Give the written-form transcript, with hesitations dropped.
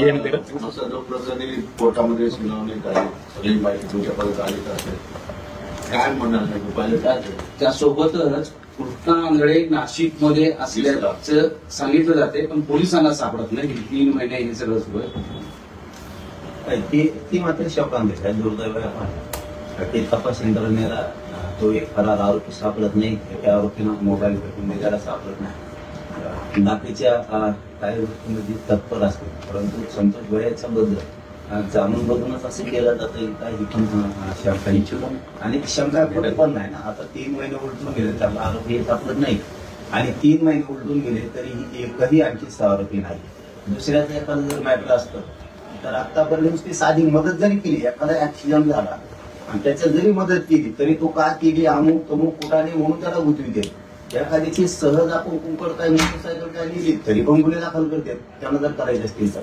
घेण्यात येईल. असं जो प्रकरणी कोर्टामध्ये सुनावणी झाली, सगळी माहिती तुमच्यापर्यंत आली तर काय म्हणणार नाही पाहिजे काय त्यासोबतच कृष्णा आंधळे नाशिकमध्ये असल्याचं सांगितलं जाते, पण पोलिसांना सापडत नाही. 3 महिने हे सगळं सुरू आहे. ती मात्र शोकांतिक आहे. दुर्दैव आहे. ते तपास यंत्रणेला तो एक फरार आरोपी सापडत नाही. त्या आरोपीनं मोबाईल भेटून त्याला सापडत नाही. बाकीच्या काही गोष्टींमध्ये तत्पर असते, परंतु संतोष भोयाच्या बद्दल जाणून बघूनच असं केलं जातं का ही पण शंका इच्छुक आणि शंका कुठे पण नाही ना. आता 3 महिने उलटून गेले, त्याला आरोपी सापडत नाही आणि 3 महिने उलटून गेले तरी एकही आणखी आरोपी नाही. दुसऱ्याचं एखादं जर मॅटर असतं तर आतापर्यंत ती साधी मदत जरी केली, एखादा ऍक्सिडेंट झाला आणि त्याच्या जरी मदत केली तरी तो का केली, अमुक तमुक कुठाने म्हणून त्याला गुंतवी देत. एखाद्याची सहज आपण कुंकड काय मोटरसायकल काय नेली तरी पण गुन्हे दाखल करतात, त्यांना जर करायचे असतील तर.